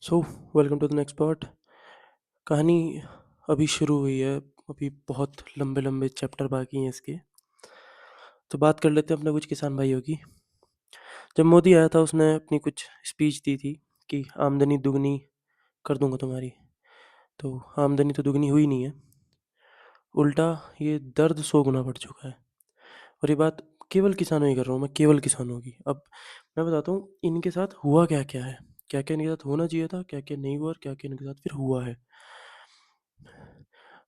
So welcome to the next part. कहानी अभी शुरू हुई है। अभी बहुत लंबे लंबे चैप्टर बाकी हैं इसके। तो बात कर लेते हैं अपने कुछ किसान भाइयों की। जब मोदी आया था उसने अपनी कुछ स्पीच दी थी कि आमदनी दुगनी कर दूंगा तुम्हारी। तो आमदनी तो दुगनी हुई नहीं है, उल्टा ये दर्द 100 गुना बढ़ चुका है। और ये बात केवल किसानों की कर रहा हूँ मैं, केवल किसानों की। अब मैं बताता हूँ इनके साथ हुआ क्या क्या है, क्या क्या इनके साथ होना चाहिए था, क्या क्या नहीं हुआ और क्या क्या इनके साथ फिर हुआ है।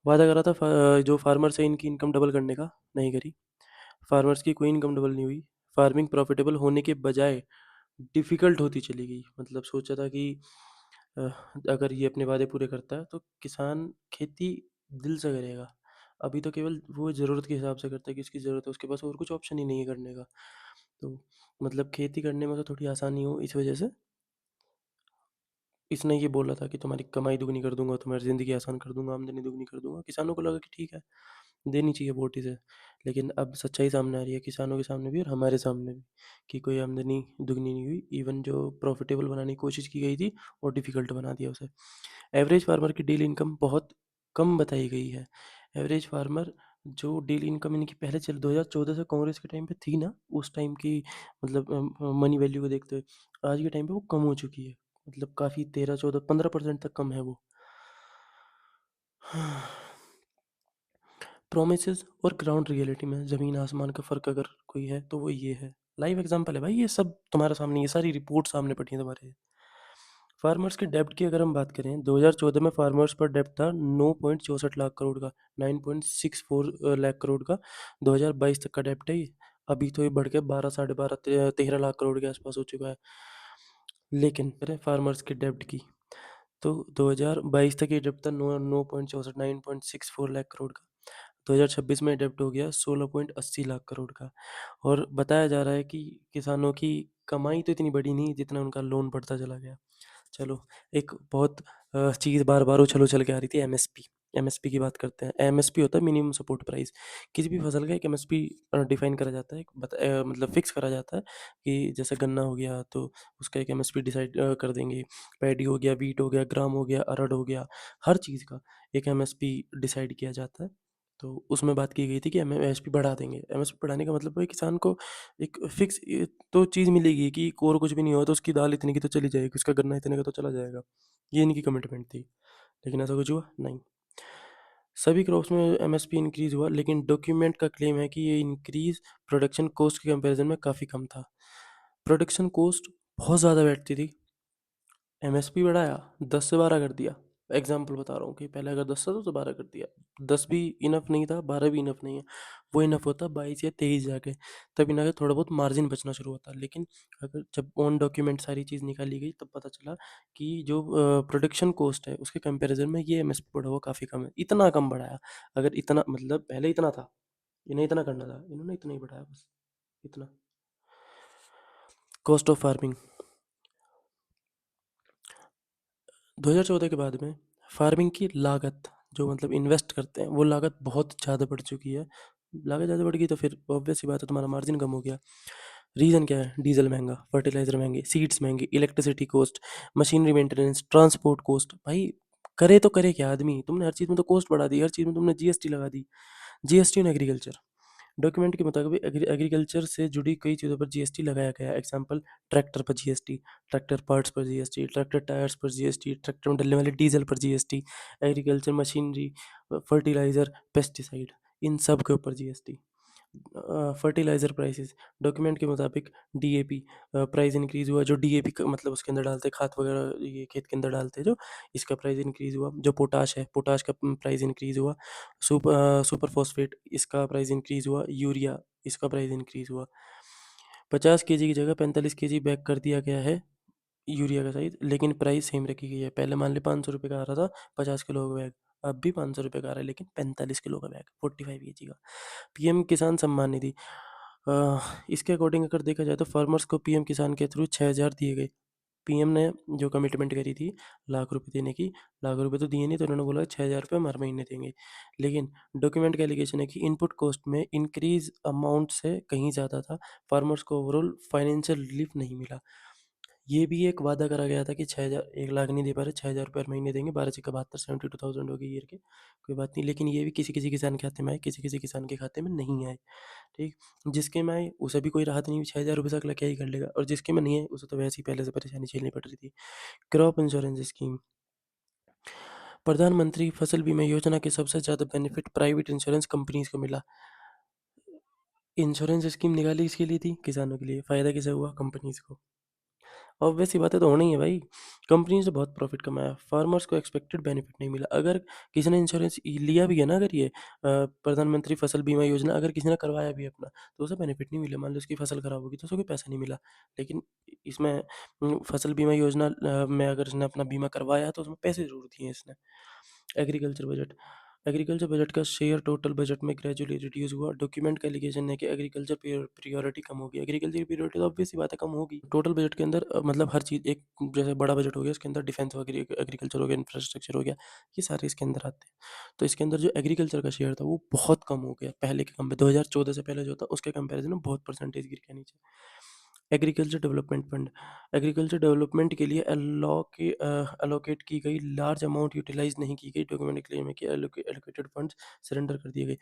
वादा करा था जो फार्मर्स है इनकी इनकम डबल करने का, नहीं करी। फार्मर्स की कोई इनकम डबल नहीं हुई। फार्मिंग प्रॉफिटेबल होने के बजाय डिफ़िकल्ट होती चली गई। मतलब सोचा था कि अ, अगर ये अपने वादे पूरे करता है तो किसान खेती दिल से करेगा। अभी तो केवल वो ज़रूरत के हिसाब से करता है कि इसकी ज़रूरत है, उसके पास और कुछ ऑप्शन ही नहीं है करने का। तो मतलब खेती करने में तो थोड़ी आसानी हो, इस वजह से इसने ये बोला था कि तुम्हारी कमाई दुगनी कर दूंगा, तुम्हारी ज़िंदगी आसान कर दूंगा, आमदनी दुगनी कर दूंगा। किसानों को लगा कि ठीक है, देनी चाहिए वोट इसे। लेकिन अब सच्चाई सामने आ रही है, किसानों के सामने भी और हमारे सामने भी, कि कोई आमदनी दुगनी नहीं हुई। इवन जो प्रॉफिटेबल बनाने की कोशिश की गई थी और डिफ़िकल्ट बना दिया उसे। एवरेज फार्मर की डेली इनकम बहुत कम बताई गई है। एवरेज फार्मर जो डेली इनकम इनकी पहले चल 2014 से कांग्रेस के टाइम पे थी ना, उस टाइम की मतलब मनी वैल्यू को देखते हुए आज के टाइम पे वो कम हो चुकी है। मतलब काफ़ी 13 14 15% तक कम है वो। प्रोमिसेस और ग्राउंड रियलिटी में ज़मीन आसमान का फ़र्क अगर कोई है तो वो ये है। लाइव एग्जांपल है भाई, ये सब तुम्हारे सामने, ये सारी रिपोर्ट सामने पड़ी है तुम्हारे। फार्मर्स के डेब्ट की अगर हम बात करें, 2014 में फार्मर्स पर डेब्ट था 9.64 लाख करोड़ का, 9.64 लाख करोड़ का। 2022 तक का डेब्ट है ये। अभी तो ये बढ़ के 12 साढ़े 12 13 लाख करोड़ के आसपास हो चुका है। लेकिन करें फार्मर्स के डेब्ट की, तो 2022 तक ये डेब्ट था 9.64 9.64 लाख करोड़ का। 2026 में डेब्ट हो गया 16.80 लाख करोड़ का। और बताया जा रहा है कि किसानों की कमाई तो इतनी बड़ी नहीं जितना उनका लोन बढ़ता चला गया। चलो, एक बहुत चीज़ बार बार उछल उछल के आ रही थी, एमएसपी। एमएसपी की बात करते हैं। एमएसपी होता है मिनिमम सपोर्ट प्राइस। किसी भी फसल का एक एमएसपी डिफाइन करा जाता है, मतलब फिक्स करा जाता है कि जैसे गन्ना हो गया तो उसका एक एमएसपी डिसाइड कर देंगे। पैडी हो गया, वीट हो गया, ग्राम हो गया, अरहर हो गया, हर चीज़ का एक एमएसपी डिसाइड किया जाता है। तो उसमें बात की गई थी कि एमएसपी बढ़ा देंगे। एमएसपी बढ़ाने का मतलब है किसान को एक फिक्स तो चीज़ मिलेगी कि और कुछ भी नहीं हुआ तो उसकी दाल इतने की तो चली जाएगी, उसका गन्ना इतने का तो चला जाएगा। ये इनकी कमिटमेंट थी। लेकिन ऐसा कुछ हुआ नहीं। सभी क्रॉप्स में एमएसपी इंक्रीज हुआ, लेकिन डॉक्यूमेंट का क्लेम है कि ये इंक्रीज प्रोडक्शन कॉस्ट के कंपैरिजन में काफ़ी कम था। प्रोडक्शन कॉस्ट बहुत ज़्यादा बैठती थी, एमएसपी बढ़ाया, 10 से 12 कर दिया। एग्जाम्पल बता रहा हूँ कि पहले अगर 10 था तो 12 कर दिया। 10 भी इनफ नहीं था, 12 भी इनफ नहीं है। वो इनफ होता 22 या 23 जाके, तब इनका थोड़ा बहुत मार्जिन बचना शुरू होता। लेकिन अगर जब ऑन डॉक्यूमेंट सारी चीज़ निकाली गई तब पता चला कि जो प्रोडक्शन कॉस्ट है उसके कंपैरिजन में ये एमएसपी बढ़ा हुआ काफ़ी कम है। इतना कम बढ़ाया। अगर इतना मतलब पहले इतना था, इन्हें इतना करना था, इन्होंने इतना ही बढ़ाया बस, इतना। कॉस्ट ऑफ फार्मिंग 2014 के बाद में फार्मिंग की लागत, जो मतलब इन्वेस्ट करते हैं, वो लागत बहुत ज़्यादा बढ़ चुकी है। लागत ज़्यादा बढ़ गई तो फिर ऑब्वियस सी बात है तुम्हारा मार्जिन कम हो गया। रीज़न क्या है? डीजल महंगा, फर्टिलाइज़र महंगे, सीड्स महंगे, electricity cost, machinery maintenance, transport cost. भाई करे तो करे क्या आदमी? तुमने हर चीज़ में तो कॉस्ट बढ़ा दी, हर चीज़ में तुमने जीएसटी लगा दी। जीएसटी ऑन एग्रीकल्चर, डॉक्यूमेंट के मुताबिक एग्रीकल्चर से जुड़ी कई चीज़ों पर जीएसटी लगाया गया है। एग्जांपल, ट्रैक्टर पर जीएसटी, ट्रैक्टर पार्ट्स पर जीएसटी, ट्रैक्टर टायर्स पर जीएसटी, ट्रैक्टर में डलने वाले डीजल पर GST, agriculture machinery, fertiliser, pesticide, इन सब के ऊपर जीएसटी। फर्टिलाइज़र प्राइसेस, डॉक्यूमेंट के मुताबिक डीएपी प्राइस इंक्रीज़ हुआ। जो डीएपी मतलब उसके अंदर डालते हैं खाद वगैरह, ये खेत के अंदर डालते हैं जो, इसका प्राइस इंक्रीज़ हुआ। जो पोटाश है, पोटाश का प्राइस इंक्रीज़ हुआ। सुपर फॉस्फेट, इसका प्राइस इंक्रीज़ हुआ। यूरिया, इसका प्राइस इंक्रीज़ हुआ। 50 केजी की जगह 45 केजी बैग कर दिया गया है यूरिया का साइज़, लेकिन प्राइस सेम रखी गई है। पहले मान ली 500 रुपये का आ रहा था 50 किलो का बैग, अब भी 500 रुपये का आ रहा है लेकिन 45 किलो का बैग, 45 केजी का। पीएम किसान सम्मान निधि, इसके अकॉर्डिंग अगर देखा जाए तो फार्मर्स को पीएम किसान के थ्रू 6,000 दिए गए। पीएम ने जो कमिटमेंट करी थी लाख रुपए देने की, लाख रुपए तो दिए नहीं, तो उन्होंने बोला 6,000 रुपये हम हर महीने देंगे। लेकिन डॉक्यूमेंट का एलिगेशन है कि इनपुट कॉस्ट में इंक्रीज अमाउंट से कहीं ज़्यादा था, फार्मर्स को ओवरऑल फाइनेंशियल रिलीफ नहीं मिला। ये भी एक वादा करा गया था कि 6,000, 1 लाख नहीं दे पा रहे, 6,000 रुपये हर महीने देंगे, 12 से 72, 72,000 हो गई ईयर के, कोई बात नहीं। लेकिन ये भी किसी किसी किसान के खाते में आए, किसी किसी किसान के खाते में नहीं आए, ठीक। जिसके में आए उसे भी कोई राहत नहीं हुई, 6,000 रुपये से अगला क्या ही कर लेगा, और जिसके में नहीं आए उसे तो वैसे ही पहले से परेशानी झेलनी पड़ रही थी। क्रॉप इंश्योरेंस स्कीम, प्रधानमंत्री फसल बीमा योजना के सबसे ज़्यादा बेनिफिट प्राइवेट इंश्योरेंस कंपनीज को मिला। इंश्योरेंस स्कीम निकाली इसके लिए थी, किसानों के लिए, फ़ायदा किसे हुआ? कंपनीज को। ऑब्वियस सी बातें तो होनी ही है भाई। कंपनी से बहुत प्रॉफिट कमाया, फार्मर्स को एक्सपेक्टेड बेनिफिट नहीं मिला। अगर किसी ने इंश्योरेंस लिया भी है ना, अगर ये प्रधानमंत्री फसल बीमा योजना अगर किसी ने करवाया भी है अपना, तो उसे बेनिफिट नहीं मिला। मान लो उसकी फसल खराब होगी तो उसे कोई पैसा नहीं मिला। लेकिन इसमें फसल बीमा योजना में अगर इसने अपना बीमा करवाया तो उसमें पैसे ज़रूर दिए इसने। एग्रीकल्चर बजट, एग्रीकल्चर बजट का शेयर टोटल बजट में ग्रेजुअली रिड्यूस हुआ। डॉक्यूमेंट का एलिगेशन है कि एग्रीकल्चर प्रियोरिटी कम होगी। एग्रीकल्चर की प्रियोरिटी तो ऑब्वियस सी बात है कम होगी। टोटल बजट के अंदर मतलब हर चीज़ एक, जैसे बड़ा बजट हो गया इसके अंदर डिफेंस वगैरह, एग्रीकल्चर हो गया, इंफ्रास्ट्रक्चर हो गया, ये सारे इसके अंदर आते हैं। तो इसके अंदर जो एग्रीकल्चर का शेयर था वो बहुत कम हो गया पहले के कम पे, 2014 से पहले जो था उसके कंपेरिजन में बहुत परसेंटेज गिर गया नीचे। Agriculture development fund, agriculture development के लिए अलोकेट की गई लार्ज अमाउंट यूटिलाइज नहीं की गई। डॉक्यूमेंट क्लेम है कि एलोकेटेड फंड्स सरेंडर कर दिए गए।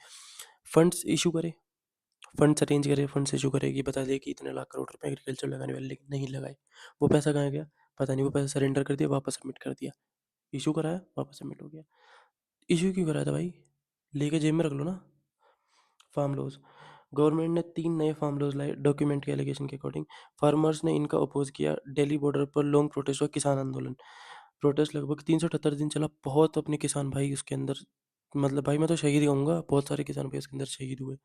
फंड्स इशू करे, फंड्स अरेंज करे, फंड्स इशू करे कि बता दे कि इतने लाख करोड़ रुपए एग्रीकल्चर लगाने वाले, लेकिन नहीं लगाए। वो पैसा कहाँ गया पता नहीं, वो पैसा सरेंडर कर दिया, वापस सबमिट कर दिया। इशू कराया, वापस सबमिट हो गया। इशू क्यों कराया था भाई? लेके जेब में रख लो ना। फार्म लॉज, गवर्नमेंट ने 3 नए फार्म लॉज लाए डॉक्यूमेंट के एलिगेशन के अकॉर्डिंग। फार्मर्स ने इनका अपोज किया। दिल्ली बॉर्डर पर लॉन्ग प्रोटेस्ट हुआ, किसान आंदोलन। प्रोटेस्ट लगभग 378 दिन चला। बहुत अपने किसान भाई उसके अंदर, मतलब भाई मैं तो शहीद कहूँगा, बहुत सारे किसान भाई उसके अंदर शहीद हुए।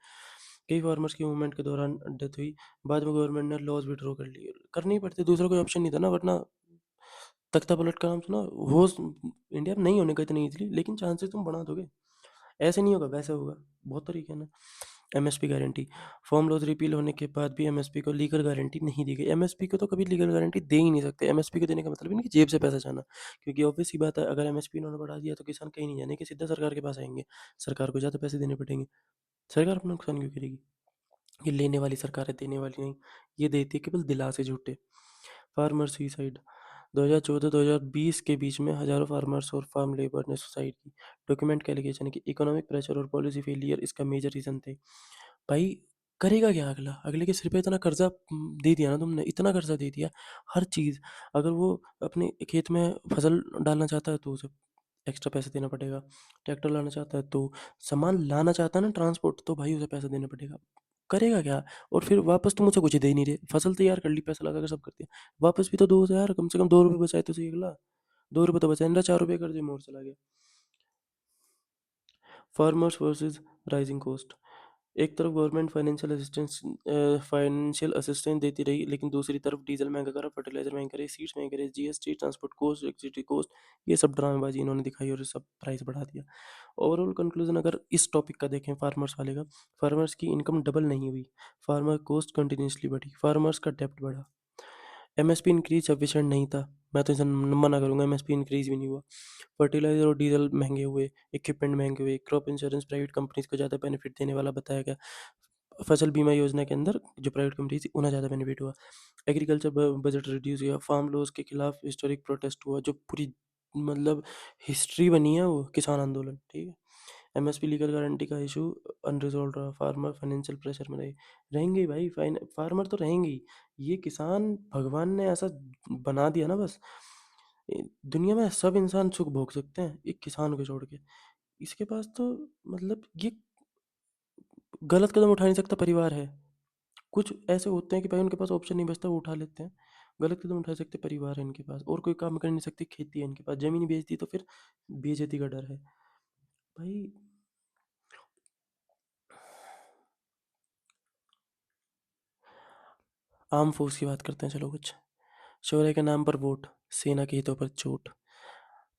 कई फार्मर्स की मूवमेंट के दौरान डेथ हुई। बाद में गवर्नमेंट ने लॉज विड्रॉ कर लिए, करनी ही पड़ती, दूसरा कोई ऑप्शन नहीं था ना, वरना तख्ता पलट का नाम सुना हो इंडिया में नहीं होने का इतनी इजीली, लेकिन चांसेस तुम बढ़ा दोगे। ऐसे नहीं होगा, वैसे होगा, बहुत तरीके ना। MSP guarantee, farm laws repeal होने के बाद भी एमएसपी को लीगल गारंटी नहीं दी गई। एमएसपी को तो कभी लीगल गारंटी दे ही नहीं सकते। एमएसपी को देने का मतलब ही नहीं कि जेब से पैसा जाना, क्योंकि ऑब्वियस सी बात है, अगर एमएसपी इन्होंने बढ़ा दिया तो किसान कहीं नहीं जाने कि सीधा सरकार के पास आएंगे, सरकार को ज़्यादा पैसे देने पड़ेंगे। सरकार अपना नुकसान क्यों करेगी? ये लेने वाली सरकार है, देने वाली नहीं। ये देती है केवल दिलासे झूठे। फार्मर सुसाइड, 2014-2020 के बीच में हजारों फार्मर्स और फार्म लेबर ने सुसाइड की। डॉक्यूमेंट का एलिगेशन है कि इकोनॉमिक प्रेशर और पॉलिसी फेलियर इसका मेजर रीजन थे। भाई करेगा क्या अगला? अगले के सिर पे इतना कर्जा दे दिया ना तुमने, इतना कर्जा दे दिया। हर चीज़, अगर वो अपने खेत में फसल डालना चाहता है तो उसे एक्स्ट्रा पैसे देना पड़ेगा। ट्रैक्टर लाना चाहता है तो, सामान लाना चाहता है ना ट्रांसपोर्ट, तो भाई उसे पैसा देना पड़ेगा। करेगा क्या? और फिर वापस तुम उसे कुछ दे ही नहीं रहे। फसल तैयार कर ली, पैसा लगा कर सब कर दिया, वापस भी तो दो उसे यार, कम से कम 2 रुपये बचाए तो सही अगला। 2 रुपये तो बचाए ना, 4 रुपये कर दिए, मोर चला गया। फार्मर्स वर्सेस राइजिंग कॉस्ट, एक तरफ गवर्नमेंट फाइनेंशियल असिस्टेंस देती रही, लेकिन दूसरी तरफ डीजल महंगा करा, फर्टिलाइजर महंगा करे, सीड्स महंगे करे, GST, transport cost, electricity cost, ये सब ड्रामेबाजी इन्होंने दिखाई और सब प्राइस बढ़ा दिया। ओवरऑल कंक्लूजन अगर इस टॉपिक का देखें फार्मर्स वाले का, फार्मर्स की इनकम डबल नहीं हुई, फार्मर कॉस्ट कंटिन्यूसली बढ़ी, फार्मर्स का डेप्ट बढ़ा। एमएसपी इंक्रीज सफिशिएंट नहीं था, मैं तो इसे मना करूंगा, एमएसपी इंक्रीज भी नहीं हुआ। फर्टिलाइजर और डीजल महंगे हुए, इक्विपमेंट महंगे हुए, क्रॉप इंश्योरेंस प्राइवेट कंपनीज को ज़्यादा बेनिफिट देने वाला बताया गया। फसल बीमा योजना के अंदर जो प्राइवेट कंपनी थी उन्हें ज़्यादा बेनिफिट हुआ। एग्रीकल्चर बजट रिड्यूस हुआ, फार्म लॉज के खिलाफ हिस्टोरिक प्रोटेस्ट हुआ, जो पूरी मतलब हिस्ट्री बनी है वो किसान आंदोलन, ठीक है। एमएसपी लीगल गारंटी का इशू अनरिजॉल्व रहा, फार्मर फाइनेंशियल प्रेशर में रहे, रहेंगे ही भाई, फाइन फार्मर तो रहेंगे ही। ये किसान भगवान ने ऐसा बना दिया ना बस, दुनिया में सब इंसान सुख भोग सकते हैं एक किसान को छोड़ के। इसके पास तो मतलब ये गलत कदम उठा नहीं सकता, परिवार है। कुछ ऐसे होते हैं कि भाई उनके पास ऑप्शन नहीं बचता, वो उठा लेते हैं। गलत कदम उठा सकते, परिवार है इनके पास, और कोई काम कर नहीं सकते, खेती है इनके पास, जमीन बेच दी तो फिर बेइज्जती का डर है भाई। आर्म फोर्स की बात करते हैं, चलो कुछ। शौर्य के नाम पर वोट, सेना के हितों पर चोट,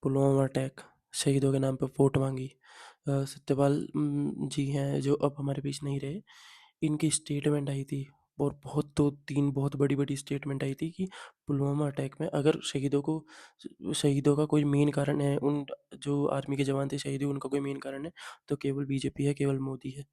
पुलवामा अटैक, शहीदों के नाम पर वोट मांगी। सत्यपाल जी हैं जो अब हमारे बीच नहीं रहे, इनकी स्टेटमेंट आई थी, और बहुत 2-3 बहुत बड़ी बड़ी स्टेटमेंट आई थी कि पुलवामा अटैक में अगर शहीदों का कोई मेन कारण है, उन जो आर्मी के जवान थे शहीद हुए उनका कोई मेन कारण है, तो केवल बीजेपी है, केवल मोदी है,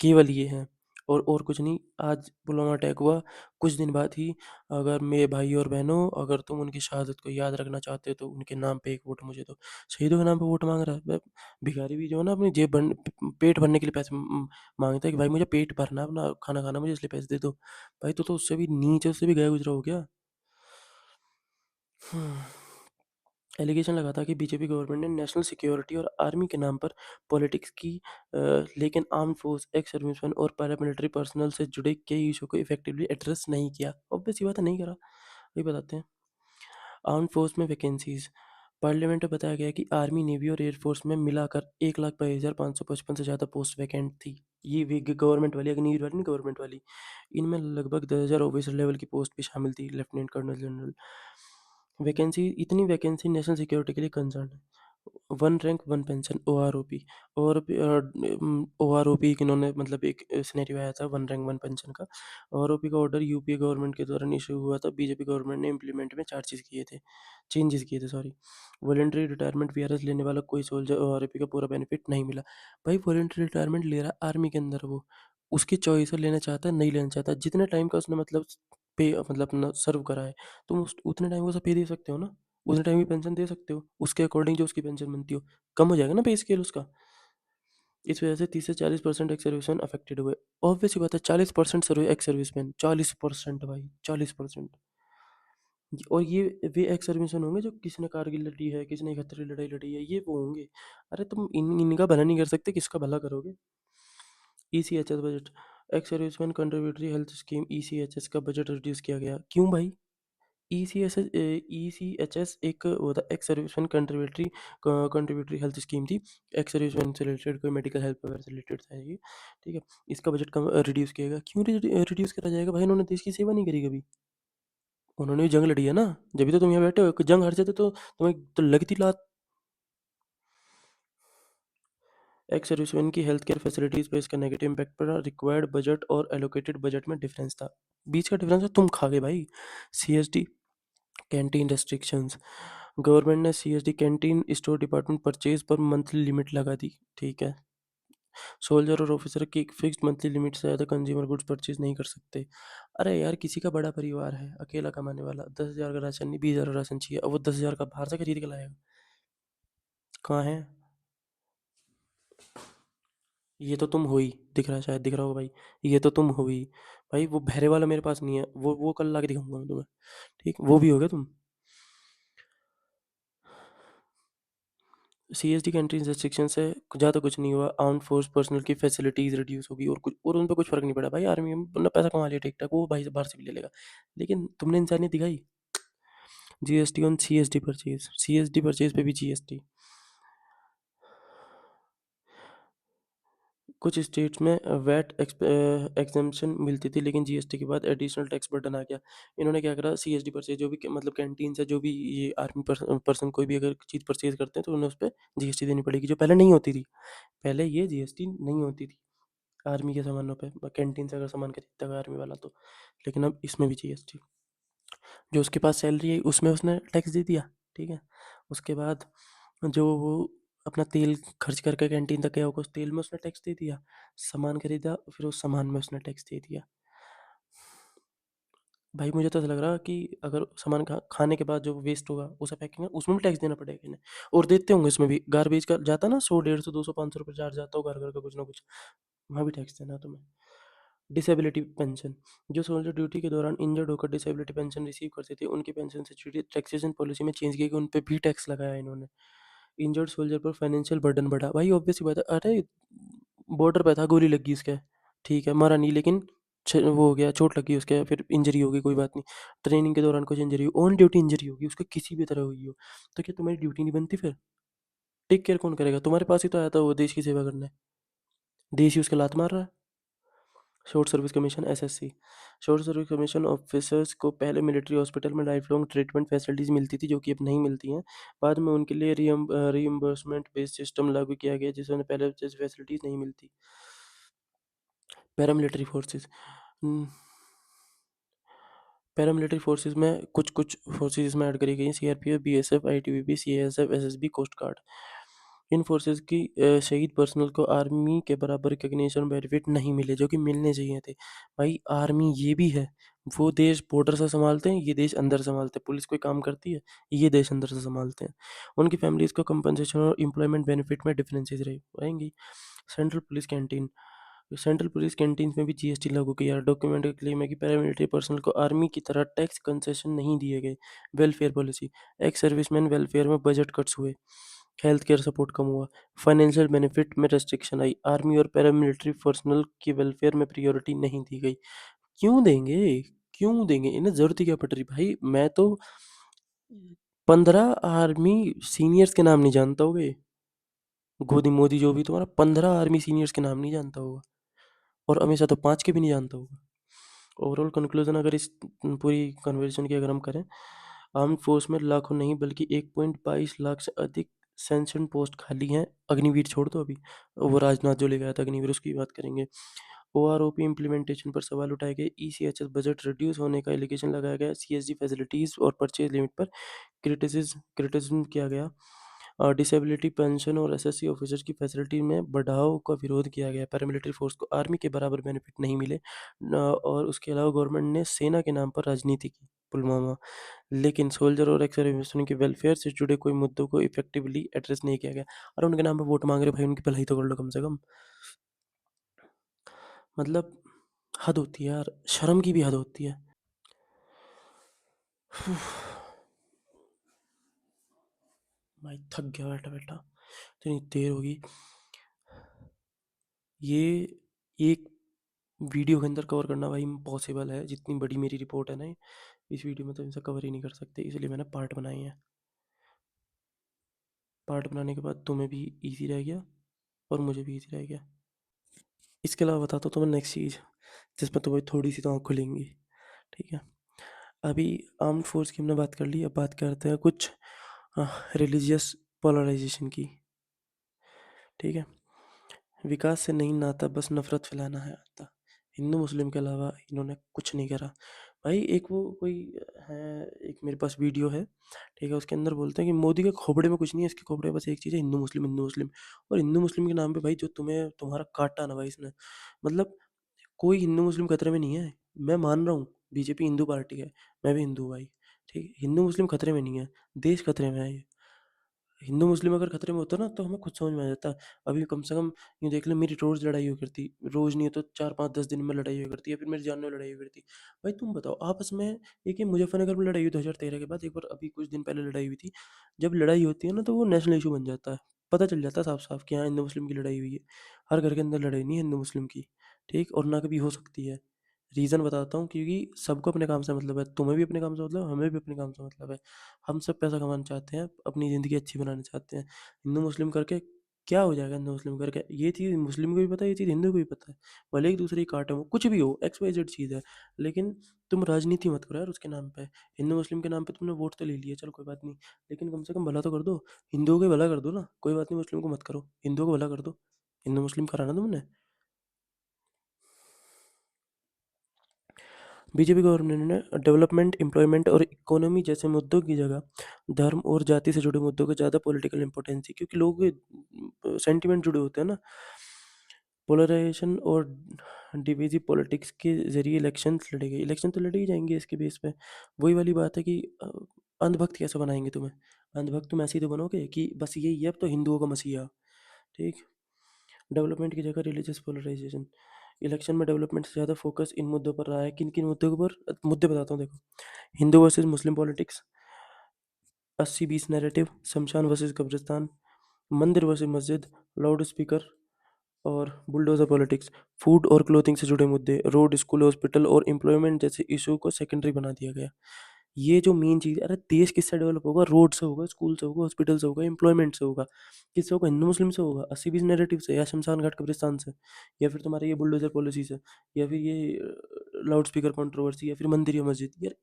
केवल ये है। और कुछ नहीं। आज पुलवामा अटैक हुआ, कुछ दिन बाद ही अगर मेरे भाई और बहनों, अगर तुम उनकी शहादत को याद रखना चाहते हो तो उनके नाम पे एक वोट मुझे दो। शहीदों के नाम पे वोट मांग रहा है भिखारी भी जो है ना, अपनी जेब भर, पेट भरने के लिए पैसे मांगता है कि भाई मुझे पेट भरना है, अपना खाना खाना, मुझे इसलिए पैसे दे दो। भाई तो उससे भी नीचे, उससे भी गया गुजरा हो क्या? एलिगेशन लगा था कि बीजेपी गवर्नमेंट ने नेशनल सिक्योरिटी और आर्मी के नाम पर पॉलिटिक्स की, लेकिन आर्म फोर्स, एक्स सर्विसमैन और पैरामिलिट्री पर्सनल से जुड़े कई इशू को इफेक्टिवली एड्रेस नहीं किया। ऑब्वियस बात है, नहीं करा। वही बताते हैं। आर्म फोर्स में वैकेंसीज, पार्लियामेंट में बताया गया कि आर्मी, नेवी और एयरफोर्स में मिलाकर 1,22,555 से ज़्यादा पोस्ट वैकेंट थी। ये गवर्नमेंट वाली, अग्निवीर वाली नहीं, गवर्नमेंट वाली। इनमें लगभग 10,000 ऑफिसर लेवल की पोस्ट भी शामिल थी, लेफ्टिनेंट कर्नल, जनरल। वैकेंसी, इतनी वैकेंसी नेशनल सिक्योरिटी के लिए कंसर्न है। One rank one pension, O R O P. और ओ आर ओ पी इन्होंने, मतलब एक सिनेरियो आया था वन रैंक वन पेंशन का। ओ आर ओ पी का ऑर्डर यूपीए गवर्नमेंट के दौरान इशू हुआ था। बीजेपी गवर्नमेंट ने इम्प्लीमेंट में चार चीज़ किए थे, चेंजेस किए थे, सॉरी। वॉलेंट्री रिटायरमेंट वीआरएस लेने वाला कोई soldier O R O P का पूरा बेनिफिट नहीं मिला। भाई वॉलेंट्री रिटायरमेंट ले रहा है आर्मी के अंदर, वो उसकी चॉइस है, लेना चाहता है नहीं लेना चाहता। जितने टाइम का उसने मतलब पे, मतलब अपना सर्व करा है, तुम उतने टाइम को सब पे दे सकते हो ना, उतने टाइम की पेंशन दे सकते हो, उसके अकॉर्डिंग जो उसकी पेंशन बनती हो। कम हो जाएगा ना पे स्केल उसका। इस वजह से 30 से 40% एक्स सर्विसमैन अफेक्टेड हुए। ऑब्वियस ही बात है, 40% सर्विस एक्स सर्विसमैन, 40% भाई, 40%। और ये वे एक्स सर्विसमैन होंगे जो किसी ने कारगिल लड़ी है, किसी ने 71 लड़ाई लड़ी है, ये वो होंगे। अरे तुम इनका भला नहीं कर सकते, किसका भला करोगे? E C H S budget, ex serviceman contributory health scheme, E C H S का बजट रिड्यूस किया गया। क्यों भाई? ई सी एच एस एक वो था, x serviceman contributory contributory health scheme थी। एक्स सर्विसमैन से रिलेटेड कोई मेडिकल हेल्प वगैरह से रिलेटेड था ये, ठीक है। इसका बजट कम रिड्यूस किया गया। क्यों रिड्यूस करा जाएगा भाई? उन्होंने देश की सेवा नहीं करी कभी। उन्होंने भी जंग लड़ी है ना, जब भी तो तुम यहाँ बैठे हो। जंग हार जाते तो तुम्हें तो लगती लात। एक्स सर्विसमैन की हेल्थ केयर फैसिलिटीज पर इसका नेगेटिव इम्पैक्ट पड़ा। रिक्वायर्ड बजट और एलोकेटेड बजट में डिफरेंस था। बीच का डिफरेंस है, तुम खा गए भाई। C S D canteen restrictions, government ने C S D canteen store department purchase पर मंथली लिमिट लगा दी, ठीक है। सोल्जर और ऑफिसर की एक फिक्स्ड मंथली लिमिट से ज़्यादा कंज्यूमर गुड्स परचेज नहीं कर सकते। अरे यार, किसी का बड़ा परिवार है, अकेला कमाने वाला, 10,000 का राशन नहीं, 20,000 का राशन चाहिए, और वो 10,000 का बाहर से खरीद के लाएगा? कहाँ है? ये तो तुम हो ही, दिख रहा है, शायद दिख रहा होगा भाई। ये तो तुम हो ही भाई। वो बहरे वाला मेरे पास नहीं है, वो कल ला के दिखाऊंगा मैं तुम्हें, ठीक। वो भी हो गया तुम। C S D countries restriction से ज़्यादा कुछ नहीं हुआ। आर्म फोर्स पर्सनल की फैसिलिटीज रिड्यूस होगी, और कुछ, और उन पर कुछ फर्क नहीं पड़ा भाई। आर्मी में अपना पैसा कमा लिया, ठीक ठाक, वो भाई बाहर से भी ले लेगा। लेकिन तुमने इंसानियत दिखाई। G S T on C S D purchase, C S D purchase पे भी जी एस टी। कुछ स्टेट्स में वैट एग्जम्पशन मिलती थी, लेकिन जीएसटी के बाद एडिशनल टैक्स बर्डन आ गया। इन्होंने क्या करा, सीएसडी परचेज जो भी मतलब कैंटीन से जो भी ये आर्मी पर्सन कोई भी अगर चीज़ परचेज करते हैं तो उन्हें उस पर जीएसटी देनी पड़ेगी, जो पहले नहीं होती थी। पहले ये जीएसटी नहीं होती थी आर्मी के सामानों पे, कैंटीन से अगर सामान खरीदता है आर्मी वाला तो। लेकिन अब इसमें भी जीएसटी, जो उसके पास सैलरी है उसमें उसने टैक्स दे दिया, ठीक है। उसके बाद जो वो अपना तेल खर्च करके कैंटीन तक गया होगा, उस तेल में उसने टैक्स दे दिया। सामान खरीदा, फिर उस सामान में उसने टैक्स दे दिया। भाई मुझे तो ऐसा लग रहा कि अगर सामान खाने के बाद जो वेस्ट होगा, उसे पैकिंग है, उसमें भी टैक्स देना पड़ेगा इन्हें। और देते होंगे इसमें भी, गार्बेज का जाता ना 100, 150, 200, 500 रुपये चार्ज जाता होगा, घर घर का कुछ ना कुछ, वहाँ भी टैक्स देना है तुम्हें। डिसेबिलिटी पेंशन, जो सोल्जर ड्यूटी के दौरान इंजर्ड होकर डिसेबिलिटी पेंशन रिसीव करते थे, उनकी पेंशन से जुड़ी टैक्सेशन पॉलिसी में चेंज किया कि उन पे भी टैक्स लगाया इन्होंने। इंजर्ड सोल्जर पर फाइनेंशियल बर्डन बढ़ा। भाई ऑब्वियस बात है, अरे बॉर्डर पे था, गोली लगी उसके, ठीक है, मरा नहीं, लेकिन वो हो गया, चोट लगी उसके, फिर इंजरी होगी, कोई बात नहीं। ट्रेनिंग के दौरान कुछ इंजरी, ऑन ड्यूटी इंजरी होगी उसको, किसी भी तरह हुई हो, तो क्या तुम्हारी ड्यूटी नहीं बनती फिर? टेक केयर कौन करेगा? तुम्हारे पास ही तो आया था वो देश की सेवा करने, देश ही उसके लात मार रहा है। Short service commission, SSC. Short service commission officers को पहले मिलिट्री हॉस्पिटल में लाइफ लॉन्ग ट्रीटमेंट फैसिलिटीज़ मिलती थी, जो कि अब नहीं मिलती हैं। बाद में उनके लिए रीइंबर्समेंट बेस्ड सिस्टम लागू किया गया, जिसमें पहले जैसी फैसिलिटीज़ नहीं मिलती। पैरामिलिट्री फोर्सेस, पैरामिलिट्री फोर्सेस में कुछ कुछ फोर्सेस इसमें ऐड करी गई हैं, CRPF, BSF, ITBP, CASF, SSB, coast guard. इन फोर्सेस की शहीद पर्सनल को आर्मी के बराबर रिकॉग्निशन बेनिफिट नहीं मिले जो कि मिलने चाहिए थे। भाई आर्मी ये भी है, वो देश बॉर्डर से संभालते हैं, ये देश अंदर संभालते हैं। पुलिस कोई काम करती है, ये देश अंदर से संभालते हैं। उनकी फैमिलीज को कंपनसेशन और एम्प्लॉयमेंट बेनिफिट में डिफरेंसेस रहेंगी। Central police canteen, central police canteen में भी जीएसटी लागू किया। डॉक्यूमेंट का क्लेम है कि पैरामिलिट्री पर्सनल को आर्मी की तरह टैक्स कंसेशन नहीं दिए गए। Welfare policy, ex serviceman welfare में बजट कट्स हुए, हेल्थ केयर सपोर्ट कम हुआ, फाइनेंशियल बेनिफिट में रेस्ट्रिक्शन आई, आर्मी और पैरामिलिट्री पर्सनल की वेलफेयर में प्रायोरिटी नहीं दी गई। क्यों देंगे, क्यों देंगे, इन्हें जरूरत ही क्या पड़ रही भाई। मैं तो 15 आर्मी सीनियर्स के नाम नहीं जानता होगे, गोदी मोदी जो भी तुम्हारा 15 आर्मी सीनियर्स के नाम नहीं जानता होगा, और हमेशा तो 5 के भी नहीं जानता होगा। ओवरऑल कंक्लूजन अगर इस पूरी कन्वर्सेशन की अगर हम करें, आर्म फोर्स में लाखों नहीं बल्कि 1.22 लाख से अधिक सैंक्शन पोस्ट खाली हैं। अग्निवीर छोड़ दो अभी, वो राजनाथ जो ले गया था अग्निवीर, उसकी बात करेंगे। ओआरओपी इम्प्लीमेंटेशन पर सवाल उठाए गए। ईसीएचएस बजट रिड्यूस होने का एलिगेशन लगाया गया। सीएसडी फैसिलिटीज और परचेज लिमिट पर क्रिटिसिज्म किया गया। डिसेबिलिटी पेंशन और एसएससी ऑफिसर्स की फैसिलिटी में बढ़ाव का विरोध किया गया। पैरामिलिट्री फोर्स को आर्मी के बराबर बेनिफिट नहीं मिले और उसके अलावा गवर्नमेंट ने सेना के नाम पर राजनीति की। पुलवामा, लेकिन सोल्जर और एक्स सर्विसमैन के वेलफेयर से जुड़े कोई मुद्दों को इफेक्टिवली एड्रेस नहीं किया गया। और उनके नाम पे वोट मांग रहे भाई, उनकी भलाई तो कर लो कम से कम। मतलब हद होती है यार, शर्म की भी हद होती है। भाई थक गया बैठा बैठा, इतनी देर होगी। ये एक वीडियो के अंदर कवर करना भाई इम्पॉसिबल है। जितनी बड़ी मेरी रिपोर्ट है ना, इस वीडियो में तो इनसे कवर ही नहीं कर सकते, इसलिए मैंने पार्ट बनाए हैं। पार्ट बनाने के बाद तुम्हें भी इजी रह गया और मुझे भी इजी रह गया। इसके अलावा बताता हूँ तुम्हें नेक्स्ट चीज़ जिसमें तुम्हें थोड़ी सी तो आँख खुलेंगी। ठीक है, अभी आर्म्ड फोर्स की हमने बात कर ली, अब बात करते हैं कुछ रिलीजियस पोलराइजेशन की। ठीक है, विकास से नहीं नाता, बस नफरत फैलाना है आता। हिंदू मुस्लिम के अलावा इन्होंने कुछ नहीं करा। भाई एक वो कोई है, एक मेरे पास वीडियो है, ठीक है, उसके अंदर बोलते हैं कि मोदी के खोपड़े में कुछ नहीं है, इसके खोपड़े में बस एक चीज़ है, हिंदू मुस्लिम हिंदू मुस्लिम। और हिंदू मुस्लिम के नाम पे भाई जो तुम्हें तुम्हारा काटा ना भाई इसने, मतलब कोई हिंदू मुस्लिम खतरे में नहीं है। मैं मान रहा हूँ बीजेपी हिंदू पार्टी है, मैं भी हिंदू हूँ भाई, ठीक है, हिंदू मुस्लिम खतरे में नहीं है, देश खतरे में है ये। हिंदू मुस्लिम अगर खतरे में होता ना तो हमें खुद समझ में आ जाता। अभी कम से कम ये देख ले, मेरी रोज लड़ाई हुई करती, रोज नहीं तो 4 5 10 दिन में लड़ाई हुई करती, या फिर मेरी जान में लड़ाई हुई करती। भाई तुम बताओ आपस में, एक ये मुजफ्फरनगर में लड़ाई हुई 2013 के बाद, एक बार अभी कुछ दिन पहले लड़ाई हुई थी। जब लड़ाई होती है ना तो वो नेशनल इशू बन जाता है, पता चल जाता है साफ साफ कि हाँ हिंदू मुस्लिम की लड़ाई हुई है। हर घर के अंदर लड़ाई नहीं है हिंदू मुस्लिम की, ठीक, और ना कभी हो सकती है। रीज़न बताता हूँ, क्योंकि सबको अपने काम से मतलब है, तुम्हें भी अपने काम से मतलब, हमें भी अपने काम से मतलब है। हम सब पैसा कमाना चाहते हैं, अपनी ज़िंदगी अच्छी बनाना चाहते हैं। हिंदू मुस्लिम करके क्या हो जाएगा, हिंदू मुस्लिम करके ये चीज़ मुस्लिम को भी पता है, ये चीज़ हिंदू को भी पता है। भले एक दूसरे की काटे हो, कुछ भी हो, एक्स वाई जेड चीज़ है, लेकिन तुम राजनीति मत करो यार उसके नाम पे। हिंदू मुस्लिम के नाम पे तुमने वोट तो ले लिया, चलो कोई बात नहीं, लेकिन कम से कम भला तो कर दो। हिंदुओं का भला कर दो ना, कोई बात नहीं मुस्लिम को मत करो, हिंदुओं को भला कर दो। हिंदू मुस्लिम कराना तुमने। बीजेपी गवर्नमेंट ने डेवलपमेंट, एम्प्लॉयमेंट और इकोनॉमी जैसे मुद्दों की जगह धर्म और जाति से जुड़े मुद्दों को ज़्यादा पॉलिटिकल इंपॉर्टेंस दी, क्योंकि लोगों के सेंटिमेंट जुड़े होते हैं ना। पोलराइजेशन और डिवीजिव पॉलिटिक्स के जरिए इलेक्शन लड़े गए, इलेक्शन तो लड़े ही जाएंगे इसके बेस पे। वही वाली बात है कि अंधभक्त कैसे बनाएंगे तुम्हें। अंधभक्त तुम ऐसे ही तो बनोगे कि बस यही है अब तो हिंदुओं का मसीहा, ठीक। डेवलपमेंट की जगह रिलीजियस पोलराइजेशन, इलेक्शन में डेवलपमेंट से ज़्यादा फोकस इन मुद्दों पर रहा है। किन किन मुद्दों पर, मुद्दे बताता हूँ देखो। हिंदू वर्सेस मुस्लिम पॉलिटिक्स, 80-20 नैरेटिव, शमशान वर्सेस कब्रिस्तान, मंदिर वर्सेस मस्जिद, लाउड स्पीकर और बुलडोजर पॉलिटिक्स, फूड और क्लोथिंग से जुड़े मुद्दे, रोड, स्कूल, हॉस्पिटल और एम्प्लॉयमेंट जैसे इशू को सेकेंडरी बना दिया गया। ये जो मेन चीज़, अरे देश किससे डेवलप होगा, रोड से होगा, स्कूल से होगा, हॉस्पिटल से होगा, एम्प्लॉयमेंट से होगा। किससे होगा, हिंदू मुस्लिम से होगा, 80-20 नैरेटिव से, या शमशान घाट कब्रिस्तान से, या फिर तुम्हारे ये बुलडोजर पॉलिसी से, या फिर ये लाउड स्पीकर कंट्रोवर्सी, या फिर मंदिर या मस्जिद। यार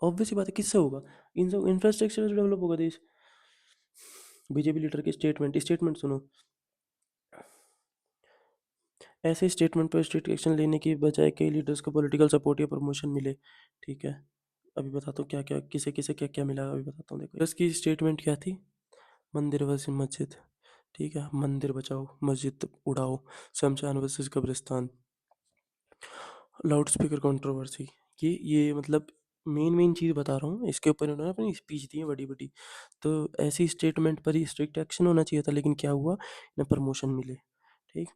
ऑब्वियस सी बात है, किससे होगा, इन सब इंफ्रास्ट्रक्चर से डेवलप होगा देश। बीजेपी लीडर के स्टेटमेंट, स्टेटमेंट सुनो। ऐसे स्टेटमेंट पर स्ट्रिक्ट एक्शन लेने की बजाय कई लीडर्स को पॉलिटिकल सपोर्ट या प्रमोशन मिले, ठीक है। अभी बताता हूँ क्या क्या, किसे किसे क्या क्या मिला, अभी बताता हूँ। देखो इसकी स्टेटमेंट क्या थी, मंदिर वर्सेस मस्जिद, ठीक है, मंदिर बचाओ, मस्जिद उड़ाओ, शमशान वर्सेस कब्रिस्तान, लाउड स्पीकर कंट्रोवर्सी। ये मतलब मेन मेन चीज़ बता रहा हूँ, इसके ऊपर इन्होंने अपनी स्पीच दी है बड़ी बड़ी। तो ऐसी स्टेटमेंट पर ही स्ट्रिक्ट एक्शन होना चाहिए था, लेकिन क्या हुआ, इन्हें प्रमोशन मिले। ठीक,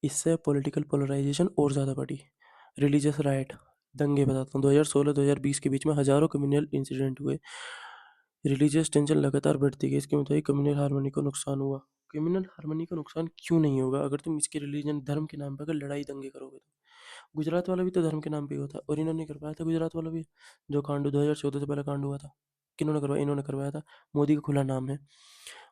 इससे पॉलिटिकल पोलराइजेशन और ज़्यादा बढ़ी। रिलीजियस राइट, दंगे बताता हूँ, 2016-2020 के बीच में हजारों कम्युनल इंसिडेंट हुए। रिलीजियस टेंशन लगातार बढ़ती गई, इसके मुताबिक कम्युनल हार्मनी को नुकसान हुआ। कम्युनल हार्मनी को नुकसान क्यों नहीं होगा, अगर तुम इसके रिलीजन धर्म के नाम पर अगर लड़ाई दंगे करोगे तो। गुजरात वाला भी तो धर्म के नाम पे ही हुआ था, और इन्होंने करवाया था गुजरात वाला भी, जो कांड 2014 से पहले कांड हुआ था। किन्होंने करवाया, इन्होंने करवाया था। मोदी का खुला नाम है,